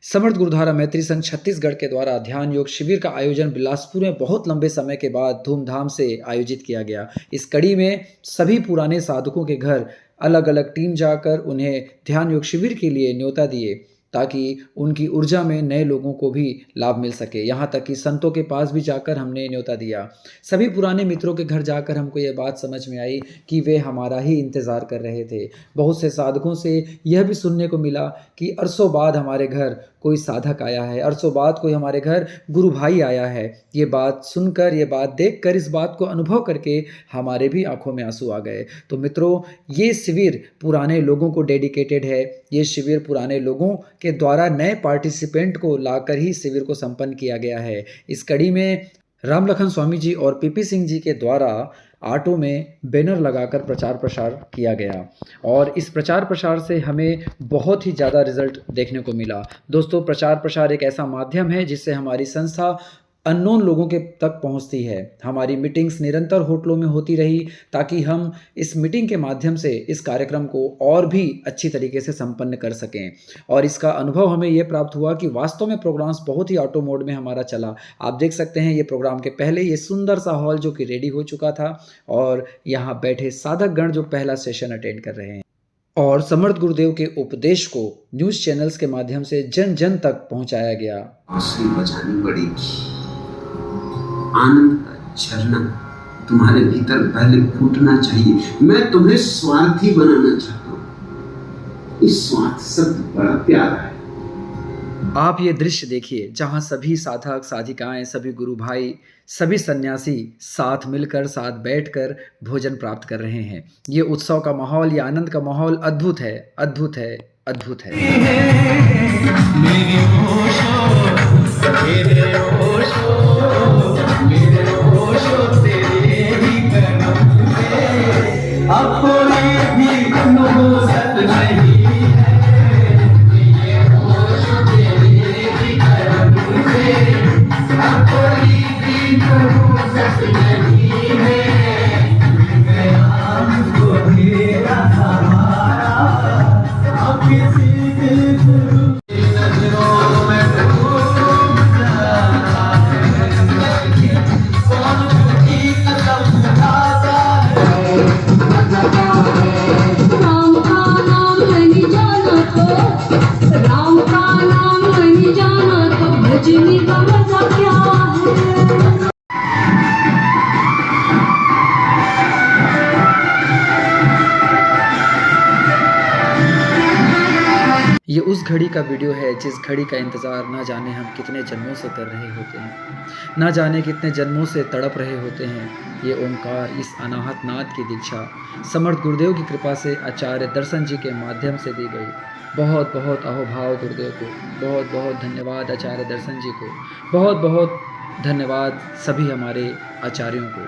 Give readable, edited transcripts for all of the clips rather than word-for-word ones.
समर्थ गुरुद्वारा मैत्री संघ छत्तीसगढ़ के द्वारा ध्यान योग शिविर का आयोजन बिलासपुर में बहुत लंबे समय के बाद धूमधाम से आयोजित किया गया। इस कड़ी में सभी पुराने साधकों के घर अलग अलग टीम जाकर उन्हें ध्यान योग शिविर के लिए न्योता दिए ताकि उनकी ऊर्जा में नए लोगों को भी लाभ मिल सके। यहाँ तक कि संतों के पास भी जाकर हमने न्योता दिया। सभी पुराने मित्रों के घर जाकर हमको ये बात समझ में आई कि वे हमारा ही इंतज़ार कर रहे थे। बहुत से साधकों से यह भी सुनने को मिला कि अरसों बाद हमारे घर कोई साधक आया है, अरसों बाद कोई हमारे घर गुरु भाई आया है। ये बात सुनकर, ये बात देखकर, इस बात को अनुभव करके हमारे भी आंखों में आंसू आ गए। तो मित्रों, ये शिविर पुराने लोगों को डेडिकेटेड है। ये शिविर पुराने लोगों के द्वारा नए पार्टिसिपेंट को लाकर ही शिविर को संपन्न किया गया है। इस कड़ी में रामलखन स्वामी जी और पीपी सिंह जी के द्वारा ऑटो में बैनर लगाकर प्रचार प्रसार किया गया और इस प्रचार प्रसार से हमें बहुत ही ज़्यादा रिजल्ट देखने को मिला। दोस्तों, प्रचार प्रसार एक ऐसा माध्यम है जिससे हमारी संस्था अननोन लोगों के तक पहुंचती है। हमारी मीटिंग्स निरंतर होटलों में होती रही ताकि हम इस मीटिंग के माध्यम से इस कार्यक्रम को और भी अच्छी तरीके से संपन्न कर सकें और इसका अनुभव हमें ये प्राप्त हुआ कि वास्तव में प्रोग्राम्स बहुत ही ऑटो मोड में हमारा चला। आप देख सकते हैं, ये प्रोग्राम के पहले ये सुंदर सा हॉल जो कि रेडी हो चुका था और यहाँ बैठे साधक गण जो पहला सेशन अटेंड कर रहे हैं और समर्थ गुरुदेव के उपदेश को न्यूज़ चैनल्स के माध्यम से जन जन तक पहुँचाया गया। बजानी पड़ेगी। आनंद का झरना तुम्हारे भीतर पहले फूटना चाहिए। मैं तुम्हें स्वार्थी बनाना चाहता हूं। इस स्वार्थ शब्द बड़ा प्यारा है। आप ये दृश्य देखिए जहां सभी साधक साधिकाएं, सभी गुरु भाई, सभी सन्यासी साथ मिलकर, साथ बैठकर भोजन प्राप्त कर रहे हैं। ये उत्सव का माहौल, ये आनंद का माहौल अद्भुत है, अद्भुत है, अद्भुत है। ये उस घड़ी का वीडियो है जिस घड़ी का इंतज़ार ना जाने हम कितने जन्मों से कर रहे होते हैं, ना जाने कितने जन्मों से तड़प रहे होते हैं। ये ओंकार, इस अनाहत नाद की दीक्षा समर्थ गुरुदेव की कृपा से आचार्य दर्शन जी के माध्यम से दी गई। बहुत बहुत अहोभाव गुरुदेव को, बहुत बहुत धन्यवाद आचार्य दर्शन जी को, बहुत बहुत धन्यवाद सभी हमारे आचार्यों को।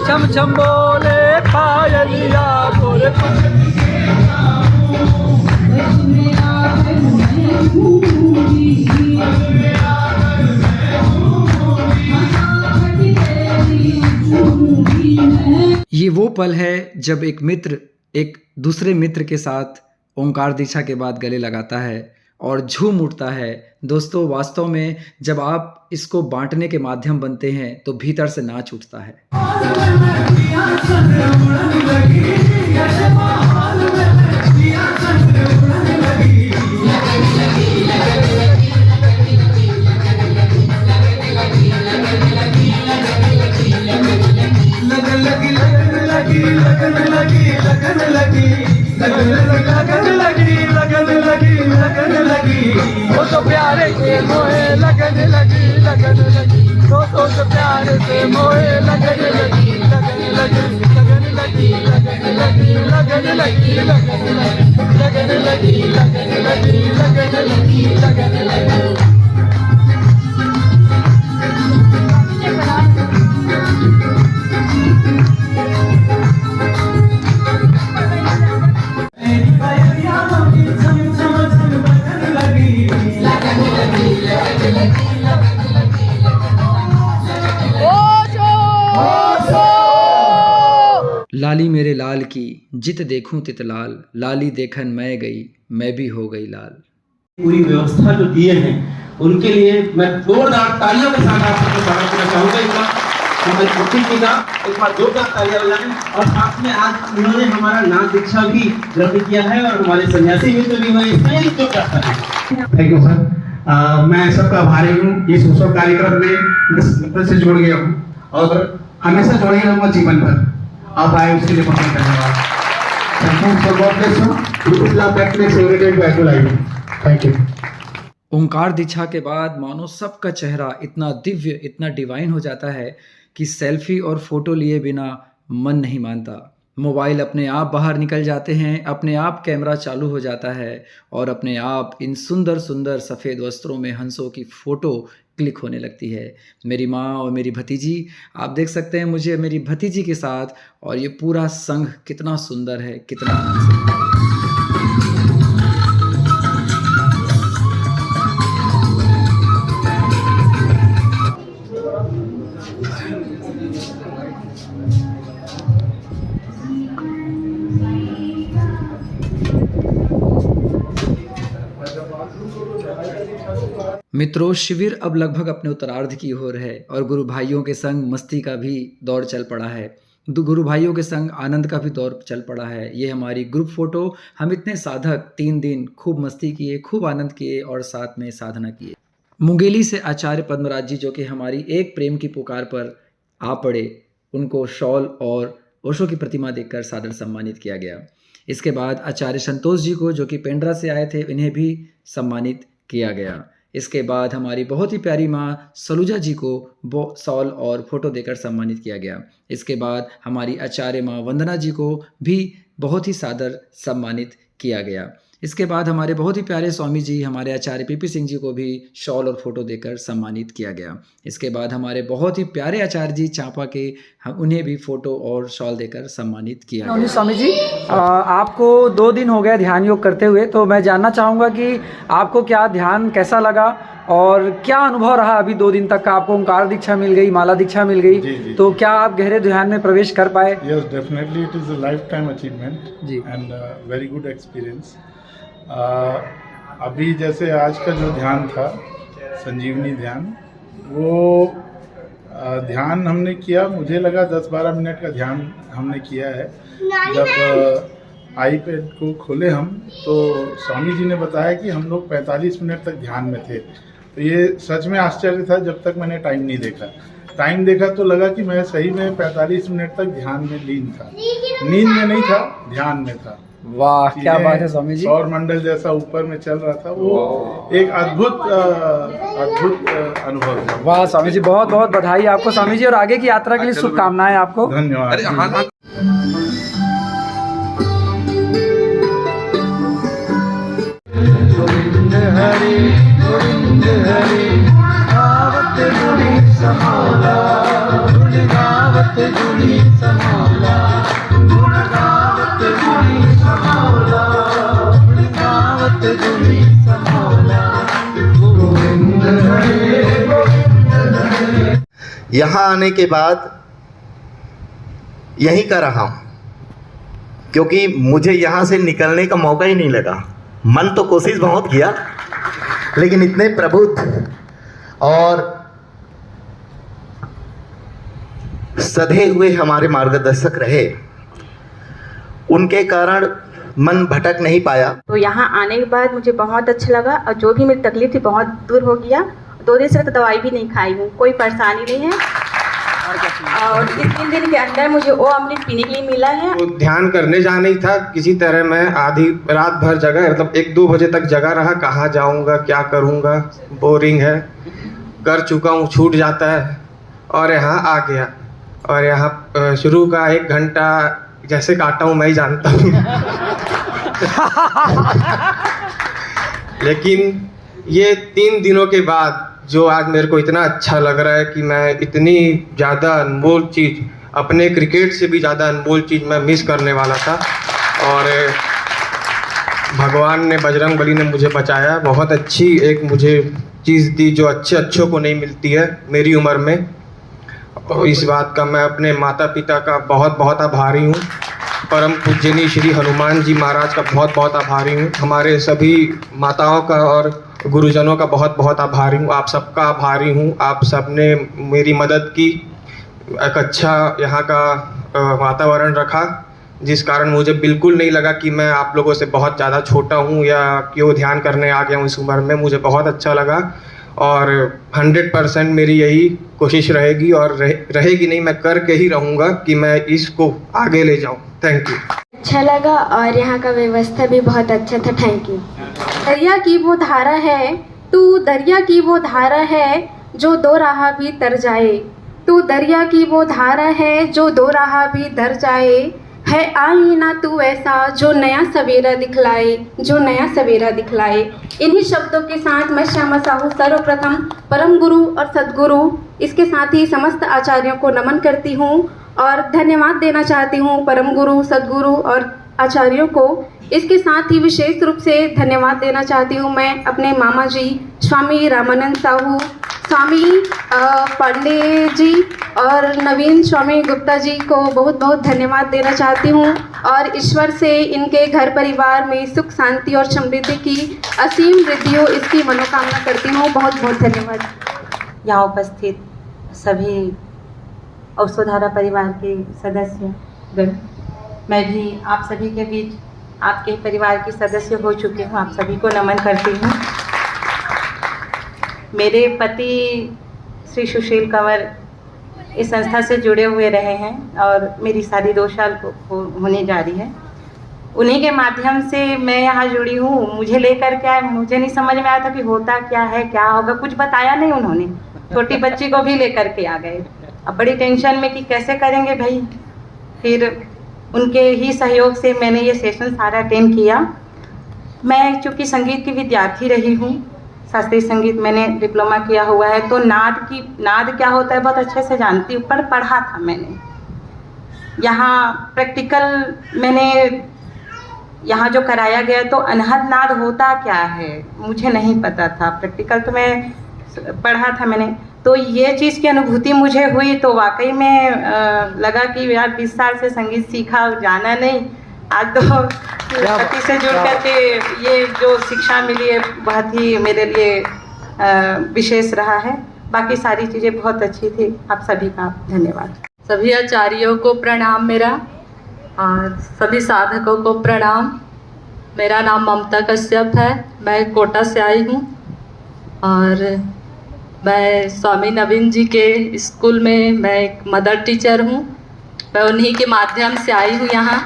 चम चम बोले पायलिया बोले ये वो पल है जब एक मित्र एक दूसरे मित्र के साथ ओंकार दीक्षा के बाद गले लगाता है और झूम उठता है। दोस्तों, वास्तव में जब आप इसको बांटने के माध्यम बनते हैं तो भीतर से नाच उठता है। लगन लगी, लगन लगी, लगन लगी, दोस्तों से प्यार प्यार से मोहे लगन लगी लगन लगी लगन लगी लगन लगी लगन लगी लगन लगी लगन लगी लगन लगी लगन लगी। लाली मेरे लाल की जित देखूं तित लाल, लाली देखन मैं गई मैं भी हो गई लाल। पूरी व्यवस्था जो दिए हैं उनके लिए मैं जोरदार तालियों के साथ आप सबको स्वागत करना चाहूंगा। एक बार हमारी कुर्सी की ना एक बार जोरदार तालियां बजाएं। और साथ में आज उन्होंने हमारा नाम दीक्षा भी ग्रहण किया है और हमारे सन्यासी मित्र भी हुए इसमें जोरदार तालियां। Thank you sir. मैं सबका आभारी हूँ। इस उत्सव कार्यक्रम में इस मित्र से जुड़ गया हूँ और हमेशा जुड़े रहूंगा जीवन भर। आप आए उसके लिए बहुत धन्यवाद। Thank you. ओंकार दीक्षा के बाद मानो सबका चेहरा इतना दिव्य इतना डिवाइन हो जाता है कि सेल्फी और फोटो लिए बिना मन नहीं मानता। मोबाइल अपने आप बाहर निकल जाते हैं, अपने आप कैमरा चालू हो जाता है और अपने आप इन सुंदर सुंदर सफ़ेद वस्त्रों में हंसों की फ़ोटो क्लिक होने लगती है। मेरी माँ और मेरी भतीजी, आप देख सकते हैं मुझे मेरी भतीजी के साथ, और ये पूरा संघ कितना सुंदर है, कितना आनंद से। मित्रों, शिविर अब लगभग अपने उत्तरार्ध की ओर है और गुरु भाइयों के संग मस्ती का भी दौर चल पड़ा है। गुरु भाइयों के संग आनंद का भी दौर चल पड़ा है। ये हमारी ग्रुप फोटो। हम इतने साधक 3 दिन खूब मस्ती किए, खूब आनंद किए और साथ में साधना किए। मुंगेली से आचार्य पद्मराज जी, जो कि हमारी एक प्रेम की पुकार पर आ पड़े, उनको शॉल और ओशो की प्रतिमा देकर सादर सम्मानित किया गया। इसके बाद आचार्य संतोष जी को, जो कि पेंड्रा से आए थे, इन्हें भी सम्मानित किया गया। इसके बाद हमारी बहुत ही प्यारी माँ सलूजा जी को शॉल और फोटो देकर सम्मानित किया गया। इसके बाद हमारी आचार्य माँ वंदना जी को भी बहुत ही सादर सम्मानित किया गया। इसके बाद हमारे बहुत ही प्यारे स्वामी जी, हमारे आचार्य पीपी सिंह जी को भी शॉल और फोटो देकर सम्मानित किया गया। इसके बाद हमारे बहुत ही प्यारे आचार्य जी चांपा के, उन्हें भी फोटो और शॉल देकर सम्मानित किया गया। स्वामी जी, आपको 2 दिन हो गए ध्यान योग करते हुए, तो मैं जानना चाहूँगा कि आपको क्या ध्यान कैसा लगा और क्या अनुभव रहा अभी 2 दिन तक का? आपको ओंकार दीक्षा मिल गई, माला दीक्षा मिल गई, जी। तो क्या आप गहरे ध्यान में प्रवेश कर पाए? Yes, definitely it is a lifetime achievement जी एंड वेरी गुड एक्सपीरियंस। अभी जैसे आज का जो ध्यान था, संजीवनी ध्यान, वो ध्यान हमने किया, मुझे लगा 10-12 मिनट का ध्यान हमने किया है। जब आईपैड को खोले हम, तो स्वामी जी ने बताया कि हम लोग 45 मिनट तक ध्यान में थे। तो ये सच में आश्चर्य था जब तक मैंने टाइम नहीं देखा। टाइम देखा तो लगा कि मैं सही में 45 मिनट तक ध्यान में लीन था। नींद में नहीं था, ध्यान में था। वाह, क्या बात है स्वामी जी। सौर मंडल जैसा ऊपर में चल रहा था, वो एक अद्भुत अनुभव था। वाह स्वामी जी, बहुत बहुत बधाई आपको स्वामी जी, और आगे की यात्रा के लिए शुभकामनाएं आपको। धन्यवाद। हरे गोविंद हरे गावत गुणी समोला, गुण गावत गुणी समोला, गुण गावत गुणी समोला, गुण गावत गुणी समोला, गोविंद हरे गोविंद हरे। यहाँ आने के बाद यहीं का रहा हूँ, क्योंकि मुझे यहाँ से निकलने का मौका ही नहीं लगा। मन तो कोशिश बहुत किया, लेकिन इतने प्रबुद्ध और सधे हुए हमारे मार्गदर्शक रहे, उनके कारण मन भटक नहीं पाया। तो यहाँ आने के बाद मुझे बहुत अच्छा लगा और जो भी मेरी तकलीफ थी बहुत दूर हो गया। 2 दिन से तो दवाई भी नहीं खाई हूँ, कोई परेशानी नहीं है। और इस 3 दिन के अंदर मुझे वो अमृत पीने के लिए मिला है। तो ध्यान करने जाना ही था, किसी तरह मैं आधी रात भर जगा, मतलब 1-2 बजे तक जगा रहा। कहाँ जाऊँगा, क्या करूँगा, बोरिंग है, कर चुका हूँ, छूट जाता है, और यहाँ आ गया, और यहाँ शुरू का 1 घंटा जैसे काटा हूँ मैं ही जानता हूँ लेकिन ये 3 दिनों के बाद जो आज मेरे को इतना अच्छा लग रहा है कि मैं इतनी ज़्यादा अनमोल चीज़, अपने क्रिकेट से भी ज़्यादा अनमोल चीज़ मैं मिस करने वाला था, और भगवान ने, बजरंगबली ने मुझे बचाया। बहुत अच्छी एक मुझे चीज़ दी जो अच्छों को नहीं मिलती है मेरी उम्र में, और इस बात का मैं अपने माता पिता का बहुत बहुत आभारी हूँ। परम पूजनीय श्री हनुमान जी महाराज का बहुत बहुत आभारी हूँ। हमारे सभी माताओं का और गुरुजनों का बहुत बहुत आभारी हूँ। आप सबका आभारी हूँ। आप सब ने मेरी मदद की, एक अच्छा यहाँ का वातावरण रखा, जिस कारण मुझे बिल्कुल नहीं लगा कि मैं आप लोगों से बहुत ज़्यादा छोटा हूँ या क्यों ध्यान करने आ गया हूँ इस उम्र में। मुझे बहुत अच्छा लगा, और 100% मेरी यही कोशिश रहेगी, और रहेगी नहीं, मैं करके ही रहूँगा कि मैं इसको आगे ले जाऊँ। Thank you. अच्छा लगा, और यहाँ का व्यवस्था भी बहुत अच्छा था। Thank you. दरिया की वो धारा है, तू दरिया की वो धारा है जो 2 राह भी तर जाए, तू दरिया की वो धारा है जो 2 राह भी तर जाए, है आईना तू ऐसा जो नया सवेरा दिखलाए, जो नया सवेरा दिखलाए। इन्हीं शब्दों के साथ मैं श्यामा साहू सर्वप्रथम परम गुरु और सद्गुरु, इसके साथ ही समस्त आचार्यों को नमन करती हूँ और धन्यवाद देना चाहती हूँ परम गुरु, सद्गुरु और आचार्यों को। इसके साथ ही विशेष रूप से धन्यवाद देना चाहती हूँ मैं अपने मामा जी स्वामी रामानंद साहू, स्वामी पांडे जी और नवीन स्वामी गुप्ता जी को बहुत बहुत धन्यवाद देना चाहती हूँ, और ईश्वर से इनके घर परिवार में सुख शांति और समृद्धि की असीम वृद्धि हो, इसकी मनोकामना करती हूँ। बहुत बहुत धन्यवाद। यहाँ उपस्थित सभी औषधारा परिवार के सदस्य, मैं भी आप सभी के बीच आपके परिवार की सदस्य हो चुकी हूँ। आप सभी को नमन करती हूँ। मेरे पति श्री सुशील कंवर इस संस्था से जुड़े हुए रहे हैं, और मेरी शादी 2 साल को होने जा रही है। उन्हीं के माध्यम से मैं यहाँ जुड़ी हूँ। मुझे लेकर के आए, मुझे नहीं समझ में आया था कि होता क्या है, क्या होगा, कुछ बताया नहीं उन्होंने। छोटी बच्ची को भी लेकर के आ गए। अब बड़ी टेंशन में कि कैसे करेंगे भाई। फिर उनके ही सहयोग से मैंने ये सेशन सारा अटेंड किया। मैं चूँकि संगीत की विद्यार्थी रही हूँ, शास्त्रीय संगीत मैंने डिप्लोमा किया हुआ है, तो नाद क्या होता है बहुत अच्छे से जानती हूँ, पर पढ़ा था मैंने। यहाँ प्रैक्टिकल मैंने यहाँ जो कराया गया, तो अनहद नाद होता क्या है मुझे नहीं पता था। प्रैक्टिकल तो मैं पढ़ा था मैंने, तो ये चीज़ की अनुभूति मुझे हुई, तो वाकई में लगा कि यार 20 साल से संगीत सीखा, जाना नहीं, आज तो पति से जुड़ करके ये जो शिक्षा मिली है बहुत ही मेरे लिए विशेष रहा है। बाकी सारी चीज़ें बहुत अच्छी थी। आप सभी का धन्यवाद। सभी आचार्यों को प्रणाम मेरा, और सभी साधकों को प्रणाम। मेरा नाम ममता कश्यप है, मैं कोटा से आई हूँ, और मैं स्वामी नवीन जी के स्कूल में मैं एक मदर टीचर हूँ। मैं उन्हीं के माध्यम से आई हूँ यहाँ।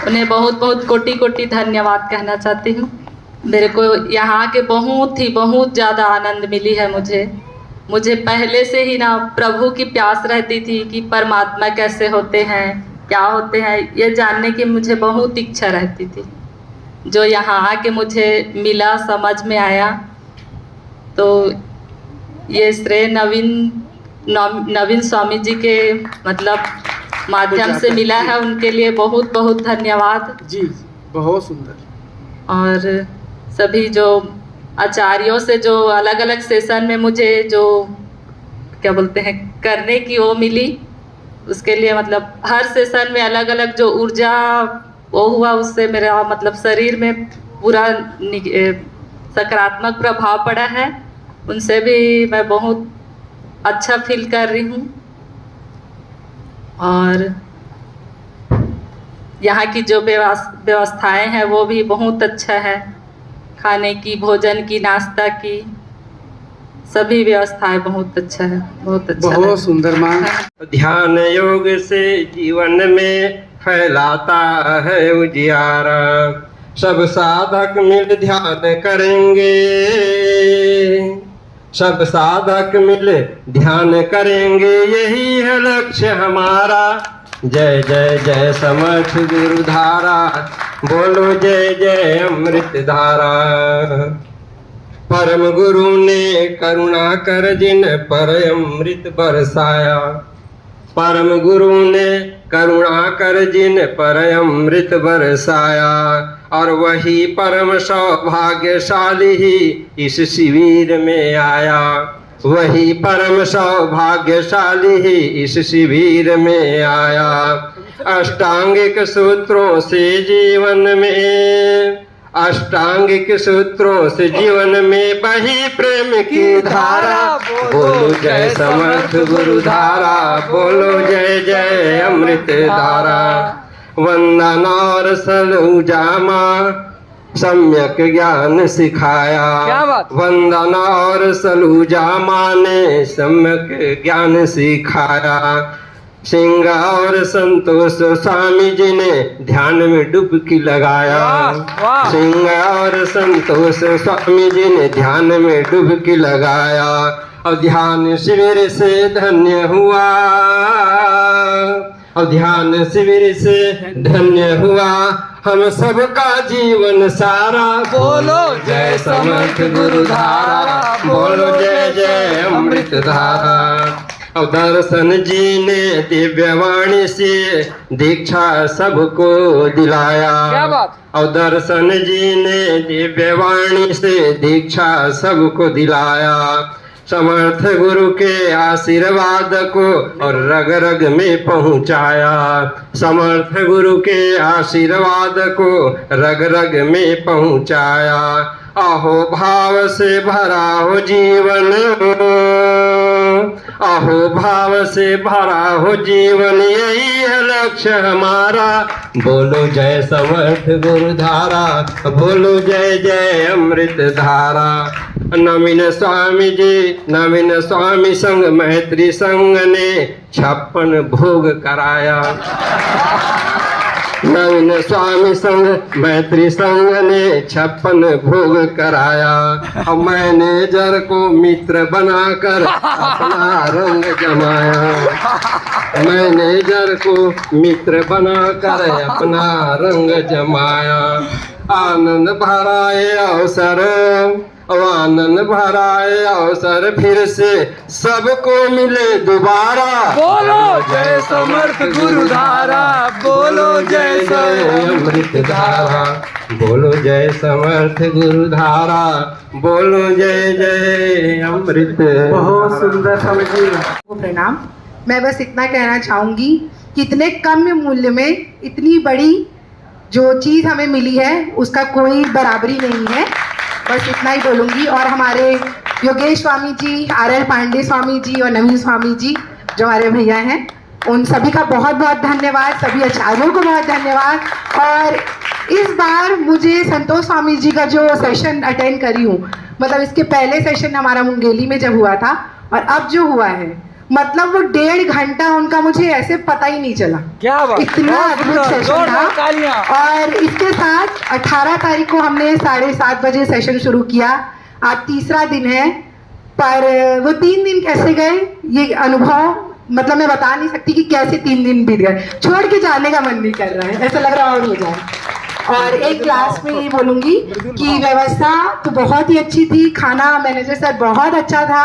उन्हें बहुत बहुत कोटि कोटि धन्यवाद कहना चाहती हूँ। मेरे को यहाँ के बहुत ज़्यादा आनंद मिली है। मुझे पहले से ही ना प्रभु की प्यास रहती थी कि परमात्मा कैसे होते हैं, क्या होते हैं, ये जानने की मुझे बहुत इच्छा रहती थी। जो यहाँ आके मुझे मिला, समझ में आया, तो ये श्रेय नवीन स्वामी जी के मतलब माध्यम से मिला है। उनके लिए बहुत बहुत धन्यवाद जी। बहुत सुंदर। और सभी जो आचार्यों से जो अलग अलग सेशन में मुझे जो क्या बोलते हैं करने की वो मिली, उसके लिए मतलब हर सेशन में अलग अलग जो ऊर्जा वो हुआ, उससे मेरा मतलब शरीर में पूरा सकारात्मक प्रभाव पड़ा है। उनसे भी मैं बहुत अच्छा फील कर रही हूँ। और यहाँ की जो व्यवस्थाएं हैं वो भी बहुत अच्छा है। खाने की, भोजन की, नाश्ता की, सभी व्यवस्थाएं बहुत अच्छा है, बहुत अच्छा, बहुत सुंदर माँ। ध्यान योग से जीवन में फैलाता है उजियारा, सब साधक मिल ध्यान करेंगे, सब साधक मिले ध्यान करेंगे, यही है लक्ष्य हमारा। जय जय जय समर्थ गुरु धारा, बोलो जय जय अमृत धारा। परम गुरु ने करुणा कर जिन पर अमृत बरसाया, परम गुरु ने करुणा कर जिन पर अमृत बरसाया, और वही परम सौभाग्यशाली ही इस शिविर में आया। वही परम सौभाग्यशाली ही इस शिविर में आया। अष्टांगिक सूत्रों से जीवन में, अष्टांगिक सूत्रों से जीवन में बही प्रेम की धारा। बोलो जय समर्थ गुरु धारा, बोलो जय जय अमृत धारा। वंदन और सलूजामा सम्यक ज्ञान सिखाया, वंदन और सलूजामा ने सम्यक ज्ञान सिखाया। सिंह और संतोष स्वामी जी ने ध्यान में डुबकी लगाया, सिंह और संतोष स्वामी जी ने ध्यान में डुबकी लगाया। और ध्यान शिविर से धन्य हुआ, और ध्यान शिविर से धन्य हुआ हम सबका जीवन सारा। बोलो जय समर्थ गुरु धारा, बोलो जय जय अमृत धारा। और दर्शन जी ने दिव्यवाणी से दीक्षा सबको दिलाया, और दर्शन जी ने दिव्यवाणी से दीक्षा सबको दिलाया। समर्थ गुरु के आशीर्वाद को और रग रग में पहुंचाया, समर्थ गुरु के आशीर्वाद को रग रग में पहुंचाया। अहो भाव से भरा हो जीवन, अहो भाव से भरा हो जीवन, यही है लक्ष्य हमारा। बोलो जय समर्थ गुरु धारा, बोलो जय जय अमृत धारा। नवीन स्वामी जी, नवीन स्वामी संग मैत्री संघ ने 56 भोग कराया। नवीन स्वामी संग मैत्री संघ ने 56 भोग कराया। और मैनेजर को मित्र बनाकर अपना रंग जमाया, मैनेजर को मित्र बनाकर अपना रंग जमाया। आनंद भराए अवसर, आनंद भराए अवसर फिर से सबको मिले दोबारा। बोलो जय समर्थ गुरु धारा, बोलो जय जय अमृत धारा, बोलो जय समर्थ गुरु धारा, बोलो जय जय अमृत। बहुत सुंदर समझी। प्रणाम। मैं बस इतना कहना चाहूँगी कि इतने कम मूल्य में इतनी बड़ी जो चीज़ हमें मिली है उसका कोई बराबरी नहीं है। बस इतना ही बोलूँगी। और हमारे योगेश स्वामी जी, RL पांडे स्वामी जी और नवीन स्वामी जी जो हमारे भैया हैं, उन सभी का बहुत बहुत धन्यवाद। सभी आचार्यों को बहुत धन्यवाद। और इस बार मुझे संतोष स्वामी जी का जो सेशन अटेंड करी हूँ, मतलब इसके पहले सेशन हमारा मुंगेली में जब हुआ था और अब जो हुआ है, मतलब वो 1.5 घंटा उनका मुझे ऐसे पता ही नहीं चला। क्या बात, इतना अद्भुत सेशन था। और इसके साथ 18 तारीख को हमने 7:30 बजे सेशन शुरू किया। आज तीसरा दिन है, पर वो 3 दिन कैसे गए ये अनुभव, मतलब मैं बता नहीं सकती कि कैसे 3 दिन बीत गए। छोड़ के जाने का मन नहीं कर रहा है, ऐसा लग रहा और हो जाए। और एक क्लास में ये बोलूँगी कि व्यवस्था तो बहुत ही अच्छी थी, खाना मैनेजर सर बहुत अच्छा था,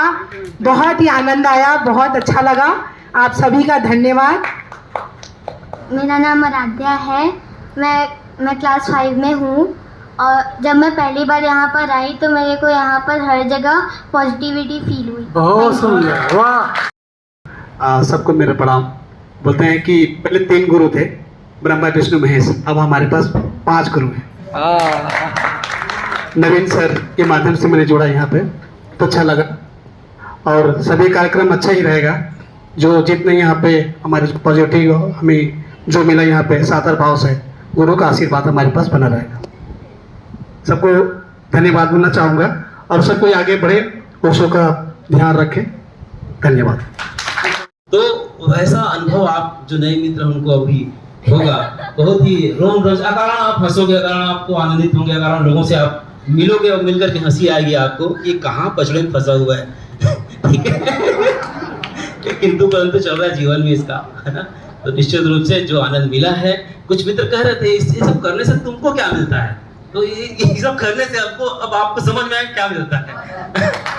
बहुत ही आनंद आया, बहुत अच्छा लगा। आप सभी का धन्यवाद। मेरा नाम आराध्या है, मैं क्लास 5 में हूँ। और जब मैं पहली बार यहाँ पर आई तो मेरे को यहाँ पर हर जगह पॉजिटिविटी फील हुई। बहुत सुंदर, वाह। सबको मेरा प्रणाम। बोलते हैं कि पहले 3 गुरु थे, ब्रह्मा विष्णु महेश, अब हमारे पास 5 गुरु हैं। नवीन सर के माध्यम से मैंने जोड़ा यहाँ पे, तो अच्छा लगा। और सभी कार्यक्रम अच्छा ही रहेगा। जो जितने यहाँ पे हमारे पॉजिटिव हमें जो मिला यहाँ पे सादर भाव से, गुरु का आशीर्वाद हमारे पास बना रहेगा। सबको धन्यवाद बोलना चाहूँगा और सब कोई आगे बढ़े, ओशो का ध्यान रखें। धन्यवाद। तो ऐसा अनुभव आप जो नए मित्र उनको अभी होगा, बहुत ही रोम रोज अकारण आप हंसोगे, अकारण आपको आनंदित होंगे, अकारण लोगों से आप मिलोगे और मिलकर के हंसी आएगी आपको कि कहाँ पचड़े में फंसा हुआ है। ठीक है, किंतु परंतु चल रहा है जीवन में इसका, है ना। तो निश्चित रूप से जो आनंद मिला है, कुछ मित्र कह रहे थे ये सब करने से तुमको क्या मिलता है, तो ये सब करने से हमको, अब आपको समझ में आया क्या मिलता है।